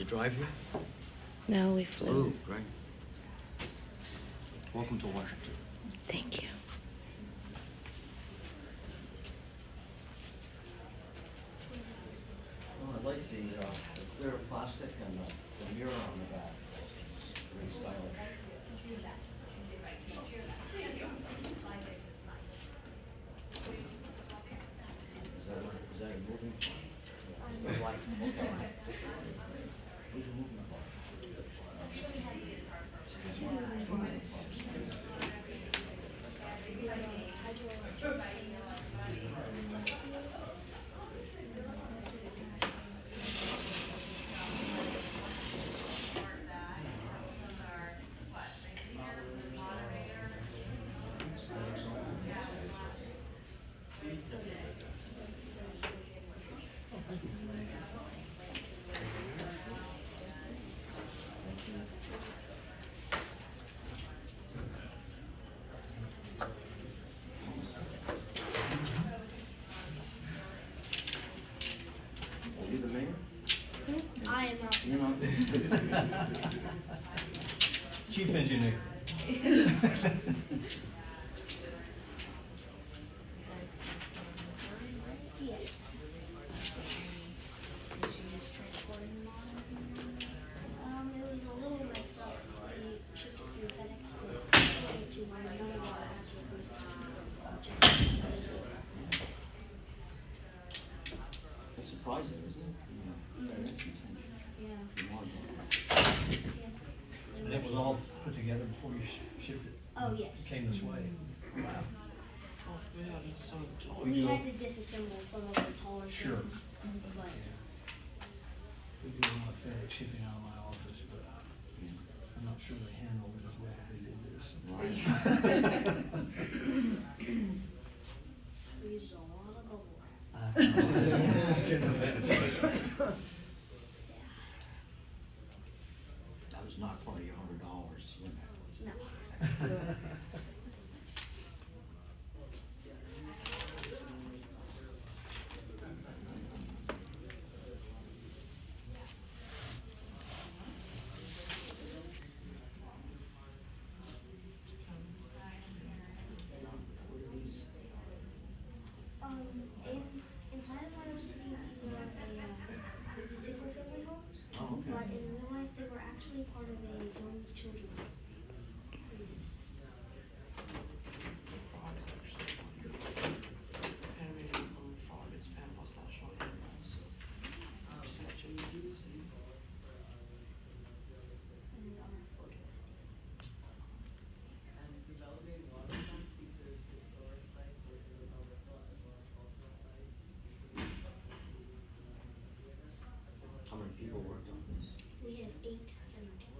you drive here? No, we flew. Great. Welcome to Washington. Thank you. Well, I like the clear plastic and the mirror on the back. It's very stylish. Is that a moving? Light. Who's your moving part? Are you the mayor? I am not. You're not. Chief engineer. Yes. It was a little messed up. We shipped it through FedEx, but it wasn't too hard. None of our actual business just It's surprising, isn't it? yeah. And it was all put together before you shipped it. Oh, yes. Came this way. Wow. We had to disassemble some of the taller Sure. things, but We do a lot of FedEx shipping out of my office, but I'm not sure they handled it as well as they did this. Right. we used a lot of bubble wrap. I can imagine. That was not part of your $100 swim back, was it? No. What are these? Inside of our city, these are single family homes. Oh, okay. But in real life, they were actually part of a zone's children. Frog is actually animated on frog. It's Panama's national animal. So, statue of the city. And our photo city. How many people worked on this? We had 8 in our team.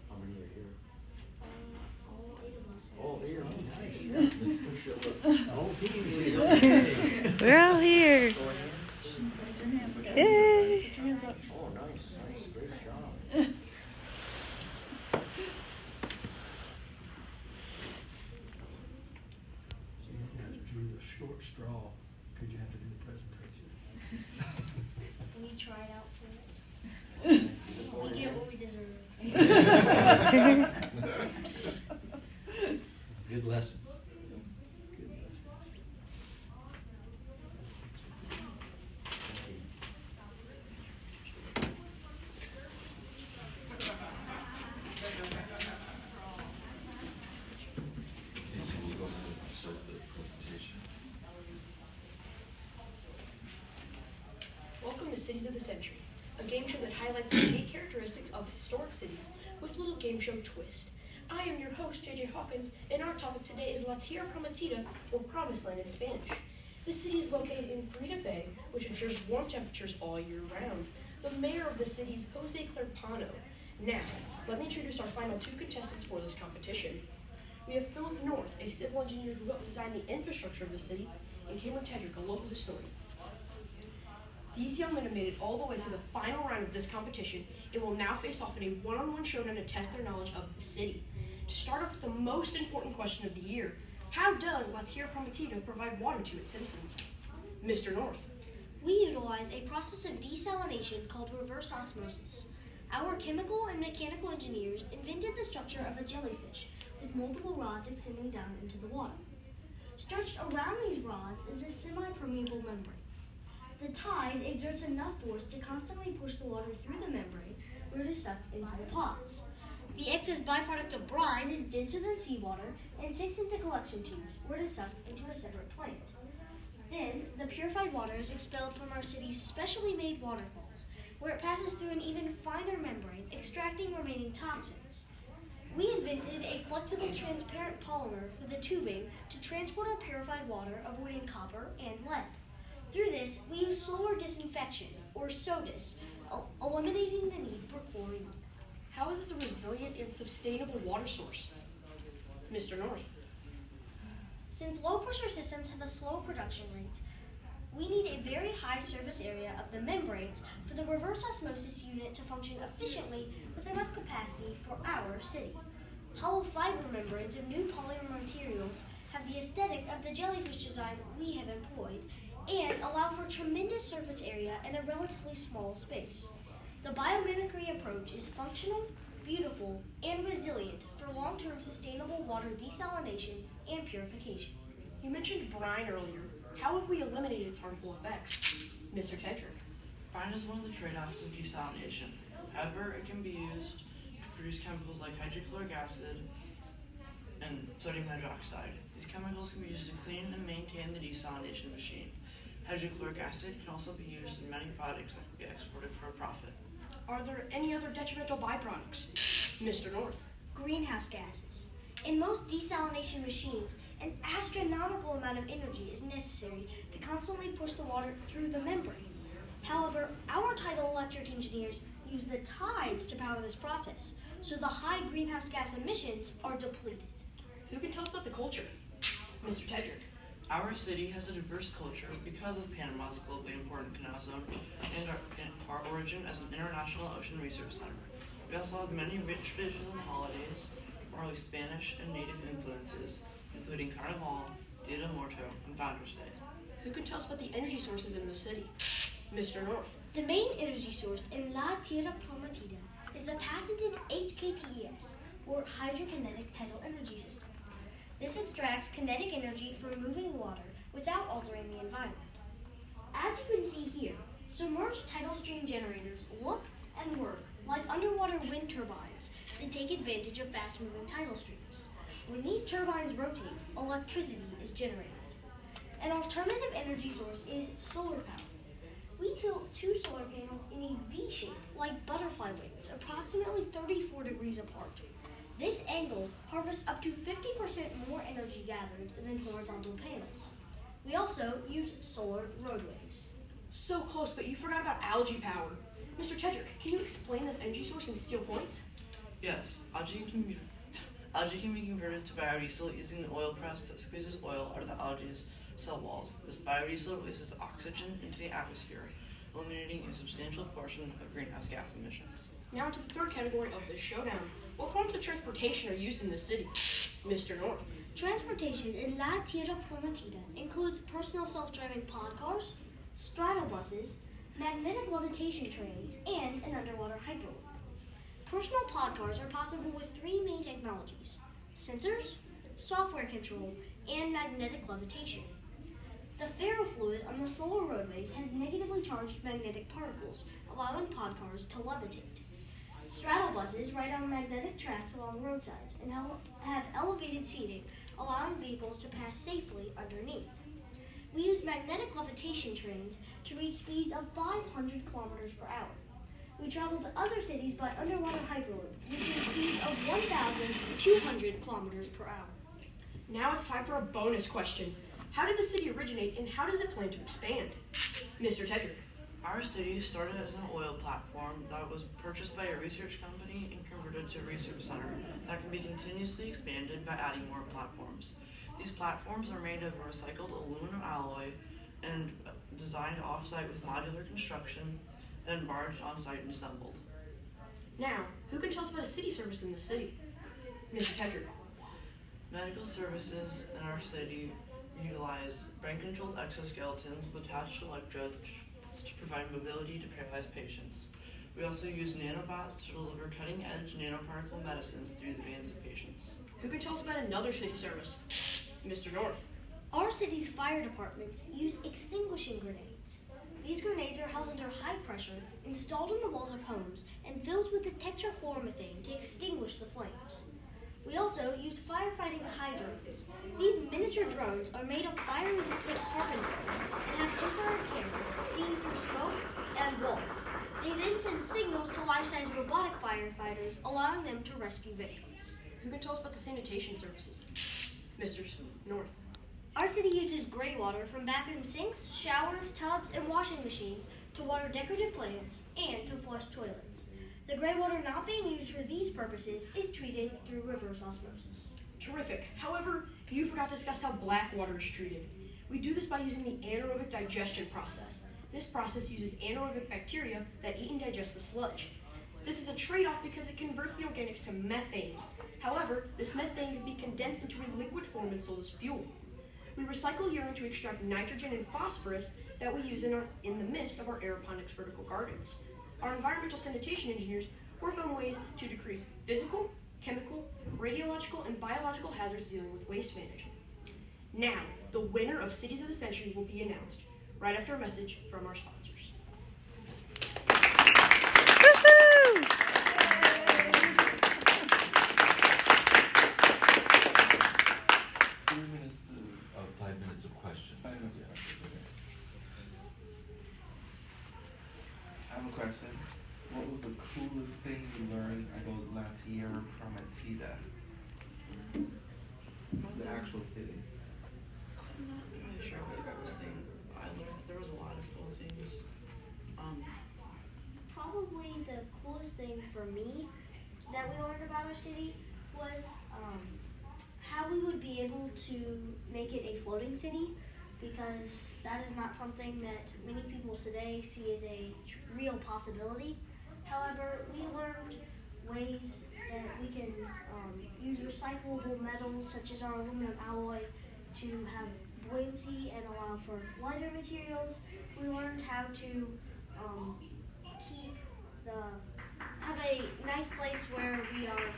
How many are here? All 8 of us. Oh, here, nice. Oh, We're all here. Yay. Oh, nice, nice, great job. So you drew the short straw because you have to do the presentation. We tried out for it. We get what we deserve. Good lessons. Good lessons. Welcome to Cities of the Century, a game show that highlights the unique characteristics of historic cities with a little game show twist. I am your host, JJ Hawkins, and our topic today is La Tierra Prometida, or Promised Land in Spanish. This city is located in Breda Bay, which ensures warm temperatures all year round. The mayor of the city is Jose Clarpano. Now, let me introduce our final 2 contestants for this competition. We have Philip North, a civil engineer who helped design the infrastructure of the city, and Cameron Tedrick, a local historian. These young men have made it all the way to the final round of this competition and will now face off in a one-on-one showdown to test their knowledge of the city. To start off with the most important question of the year, how does La Tierra Prometida provide water to its citizens? Mr. North. We utilize a process of desalination called reverse osmosis. Our chemical and mechanical engineers invented the structure of a jellyfish with multiple rods extending down into the water. Stretched around these rods is a semi-permeable membrane. The tide exerts enough force to constantly push the water through the membrane where it is sucked into the pods. The excess byproduct of brine is denser than seawater and sinks into collection tubes where it is sucked into a separate plant. Then, the purified water is expelled from our city's specially made waterfalls, where it passes through an even finer membrane, extracting remaining toxins. We invented a flexible transparent polymer for the tubing to transport our purified water, avoiding copper and lead. Through this, we use solar disinfection, or SODIS, eliminating the need for chlorine. How is this a resilient and sustainable water source? Mr. North. Since low-pressure systems have a slow production rate, we need a very high surface area of the membranes for the reverse osmosis unit to function efficiently with enough capacity for our city. Hollow fiber membranes of new polymer materials have the aesthetic of the jellyfish design we have employed and allow for tremendous surface area in a relatively small space. The biomimicry approach is functional, beautiful, and resilient for long-term sustainable water desalination and purification. You mentioned brine earlier. How have we eliminated its harmful effects? Mr. Tedrick. Brine is one of the trade-offs of desalination. However, it can be used to produce chemicals like hydrochloric acid and sodium hydroxide. These chemicals can be used to clean and maintain the desalination machine. Hydrochloric acid can also be used in many products that can be exported for a profit. Are there any other detrimental byproducts? Mr. North. Greenhouse gases. In most desalination machines, an astronomical amount of energy is necessary to constantly push the water through the membrane. However, our tidal electric engineers use the tides to power this process, so the high greenhouse gas emissions are depleted. Who can tell us about the culture? Mr. Tedrick. Our city has a diverse culture because of Panama's globally important canal zone and our origin as an international ocean research center. We also have many rich traditions and holidays, early Spanish and native influences, including Carnival, Dia de Muerto, and Founders Day. Who can tell us about the energy sources in the city? Mr. North. The main energy source in La Tierra Prometida is the patented HKTES, or Hydrokinetic Tidal Energy System. This extracts kinetic energy from moving water without altering the environment. As you can see here, submerged tidal stream generators look and work like underwater wind turbines that take advantage of fast-moving tidal streams. When these turbines rotate, electricity is generated. An alternative energy source is solar power. We tilt two solar panels in a V shape like butterfly wings, approximately 34 degrees apart. This angle harvests up to 50% more energy gathered than horizontal panels. We also use solar roadways. So close, but you forgot about algae power. Mr. Tedrick, can you explain this energy source in steel points? Yes, algae can be converted to biodiesel using the oil press that squeezes oil out of the algae's cell walls. This biodiesel releases oxygen into the atmosphere, eliminating a substantial portion of greenhouse gas emissions. Now to the third category of this showdown. What forms of transportation are used in the city? Mr. North. Transportation in La Tierra Prometida includes personal self-driving pod cars, straddlebuses, magnetic levitation trains, and an underwater hyperloop. Personal pod cars are possible with three main technologies: sensors, software control, and magnetic levitation. The ferrofluid on the solar roadways has negatively charged magnetic particles, allowing pod cars to levitate. Straddle buses ride on magnetic tracks along roadsides and have elevated seating, allowing vehicles to pass safely underneath. We use magnetic levitation trains to reach speeds of 500 kilometers per hour. We travel to other cities by underwater hyperloop, reaching speeds of 1,200 kilometers per hour. Now it's time for a bonus question. How did the city originate and how does it plan to expand? Mr. Tedrick. Our city started as an oil platform that was purchased by a research company and converted to a research center that can be continuously expanded by adding more platforms. These platforms are made of recycled aluminum alloy and designed off-site with modular construction, then barged on-site and assembled. Now, who can tell us about a city service in the city? Mr. Tedrick. Medical services in our city utilize brain-controlled exoskeletons with attached electrodes to provide mobility to paralyzed patients. We also use nanobots to deliver cutting-edge nanoparticle medicines through the veins of patients. Who can tell us about another city service? Mr. North. Our city's fire departments use extinguishing grenades. These grenades are held under high pressure, installed in the walls of homes, and filled with the tetrachloromethane to extinguish the flames. We also use firefighting hydrants. These miniature drones are made of fire-resistant carbon fiber and have infrared cameras seeing through smoke and walls. They then send signals to life-size robotic firefighters, allowing them to rescue victims. Who can tell us about the sanitation services? Mr. North. Our city uses gray water from bathroom sinks, showers, tubs, and washing machines to water decorative plants and to flush toilets. The gray water not being used for these purposes is treated through reverse osmosis. Terrific. However, you forgot to discuss how black water is treated. We do this by using the anaerobic digestion process. This process uses anaerobic bacteria that eat and digest the sludge. This is a trade-off because it converts the organics to methane. However, this methane can be condensed into a liquid form and sold as fuel. We recycle urine to extract nitrogen and phosphorus that we use in the midst of our aeroponics vertical gardens. Our environmental sanitation engineers work on ways to decrease physical, chemical, radiological, and biological hazards dealing with waste management. Now, the winner of Cities of the Century will be announced right after a message from our sponsors. Woohoo! 5 minutes of questions. 5 minutes of Yeah. questions, okay. I have a question. What was the coolest thing you learned about La Tierra Prometida? The actual city. I'm not really sure what the coolest thing I learned. There was a lot of cool things. Probably the coolest thing for me that we learned about our city was how we would be able to make it a floating city, because that is not something that many people today see as a real possibility. However, we learned ways that we can use recyclable metals such as our aluminum alloy to have buoyancy and allow for lighter materials. We learned how to have a nice place where we are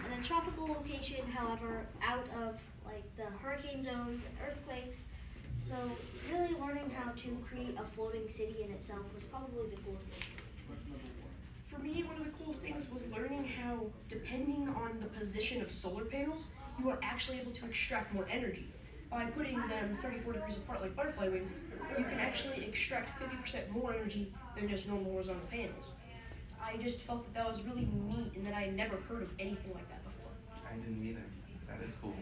in a tropical location, however, out of like the hurricane zones and earthquakes. So really learning how to create a floating city in itself was probably the coolest thing. For me, one of the coolest things was learning how, depending on the position of solar panels, you are actually able to extract more energy. By putting them 34 degrees apart like butterfly wings, you can actually extract 50% more energy than just normal horizontal panels. I just felt that was really neat and that I had never heard of anything like that before. I didn't either. That is cool.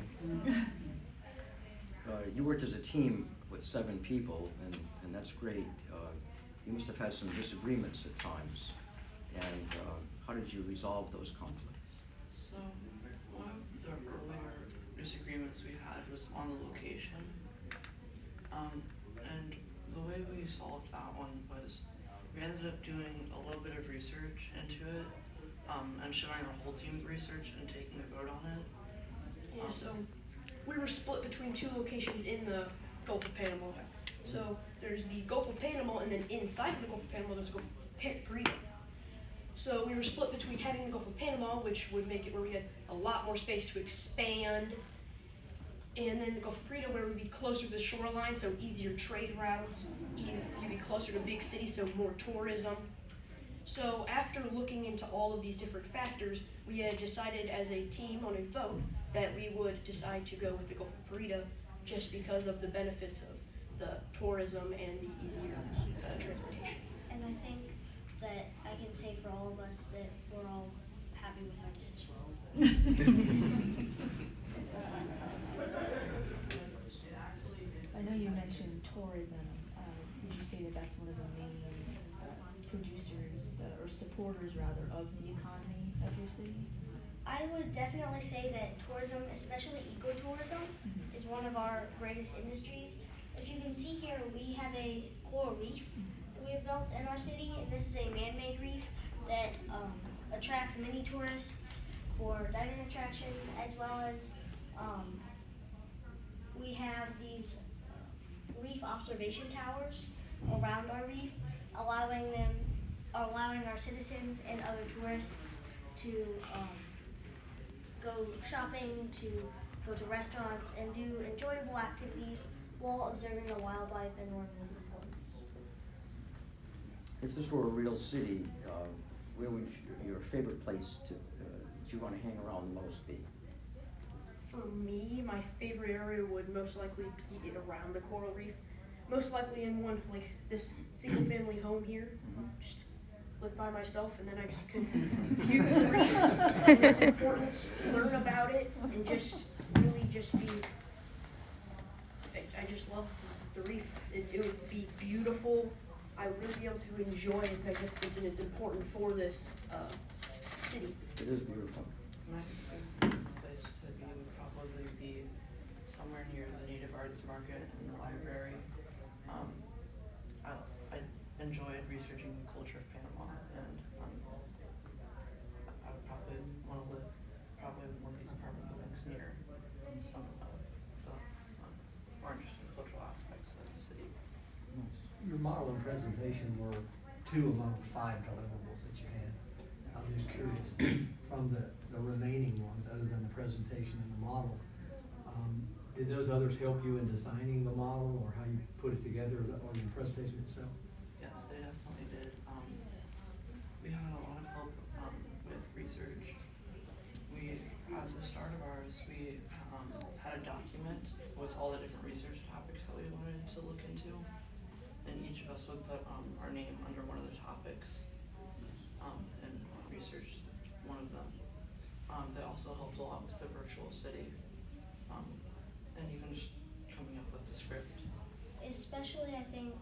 You worked as a team with 7 people, and that's great. You must have had some disagreements at times. And how did you resolve those conflicts? So, one of the earlier disagreements we had was on the location. And the way we solved that one was we ended up doing a little bit of research into it, and showing our whole team the research and taking a vote on it. Yeah, so we were split between 2 locations in the Gulf of Panama. So there's the Gulf of Panama, and then inside of the Gulf of Panama there's the Gulf of Paria. So we were split between having the Gulf of Panama, which would make it where we had a lot more space to expand, and then the Gulf of Paria, where we'd be closer to the shoreline, so easier trade routes. You'd be closer to big cities, so more tourism. So after looking into all of these different factors, we had decided as a team on a vote that we would decide to go with the Gulf of Paria just because of the benefits of the tourism and the easier transportation. And I think that I can say for all of us that we're all happy with our decision. I know you mentioned tourism. Would you say that that's one of the main producers or supporters, rather, of the economy of your city? I would definitely say that tourism, especially ecotourism, is one of our greatest industries. If you can see here, we have a coral reef that we have built in our city, and this is a man-made reef that attracts many tourists for diving attractions, as well as we have these reef observation towers around our reef, allowing our citizens and other tourists to go shopping, to go to restaurants, and do enjoyable activities while observing the wildlife and learning its importance. If this were a real city, where would your favorite place that you want to hang around the most be? For me, my favorite area would most likely be around the coral reef. Most likely in one, like this single family home here. Just live by myself, and then I can view the reef and its importance, learn about it, and just really just be, I just love the reef. It would be beautiful. I would really be able to enjoy its magnificence, and it's important for this city. It is beautiful. My favorite place to be would probably be somewhere near the Native Arts Market and the library. I enjoyed researching the culture of Panama, and I would probably want to live one of these apartment buildings near some of the more interesting cultural aspects of the city. Your model and presentation were 2 among 5 deliverables that you had. I'm just curious, from the remaining ones, other than the presentation and the model, did those others help you in designing the model or how you put it together or the presentation itself? Yes, they definitely did. We had a lot of help with research. We, at the start of ours, we had a document with all the different research topics that we wanted to look into, and each of us would put our name under one of the topics and research one of them. They also helped a lot with the virtual city and even just coming up with the script. Especially, I think,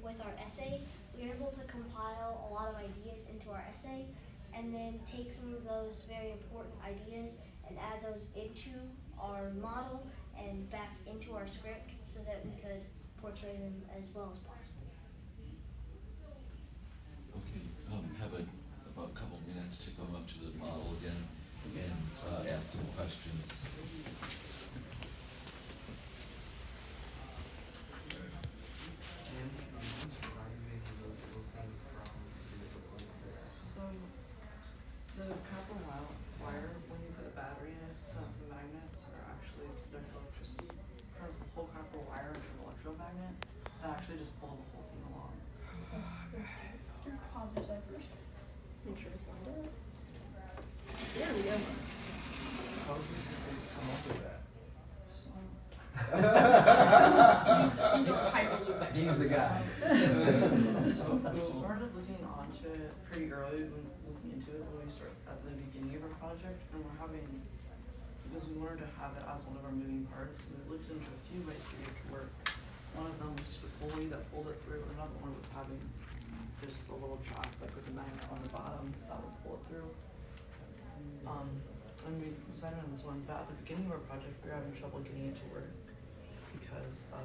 with our essay, we were able to compile a lot of ideas into our essay and then take some of those very important ideas and add those into our model and back into our script so that we could portray them as well as possible. Okay, have about a couple minutes to come up to the model again and ask some questions. So, the copper wire, when you put a battery in it, since the magnets are actually conduct electricity, turns the whole copper wire into an electromagnet, that actually just pulls the whole thing along. Do positive side first. Make sure it's lined up. There we go. How did you guys come up with that? These are hyperloop experts. He's the guy. So we started looking onto it pretty early when looking into it when we started at the beginning of our project, and because we wanted to have it as one of our moving parts, and we looked into a few ways to get it to work. One of them was just a pulley that pulled it through, and another one was having just a little track like with a magnet on the bottom that would pull it through. And we decided on this one, but at the beginning of our project we were having trouble getting it to work because of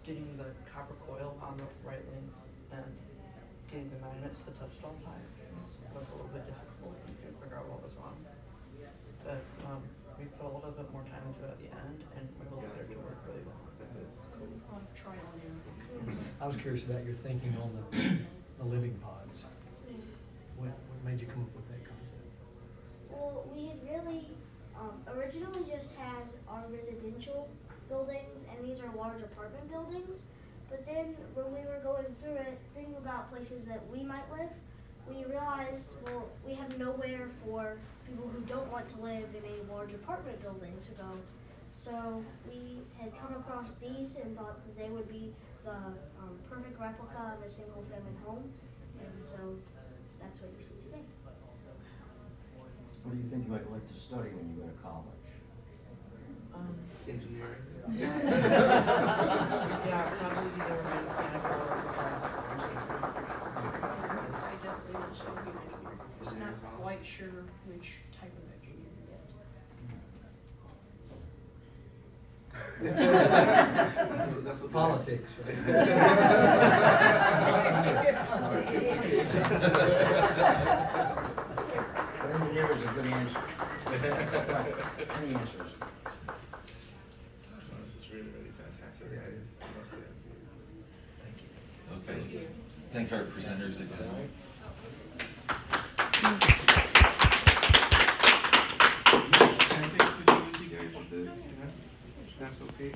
getting the copper coil on the right length and getting the magnets to touch it all the time was a little bit difficult. We couldn't figure out what was wrong. But we put a little bit more time into it at the end, and we were able to get it to work really well. A lot of trial and error. I was curious about your thinking on the living pods. What made you come up with that concept? Well, we had really originally just had our residential buildings, and these are large apartment buildings. But then when we were going through it, thinking about places that we might live, we realized, well, we have nowhere for people who don't want to live in a large apartment building to go. So we had come across these and thought that they would be the perfect replica of a single family home. And so that's what you see today. What do you think you might like to study when you go to college? Engineering. Yeah, probably either mechanical or I definitely want to be an engineer. Just not quite sure which type of engineer yet. That's the Politics, But engineer is a good answer. Any answers? This is really, really fantastic, guys. I must say. Okay, let's thank our presenters again. Can I take a picture with you guys with this? Yeah? That's okay?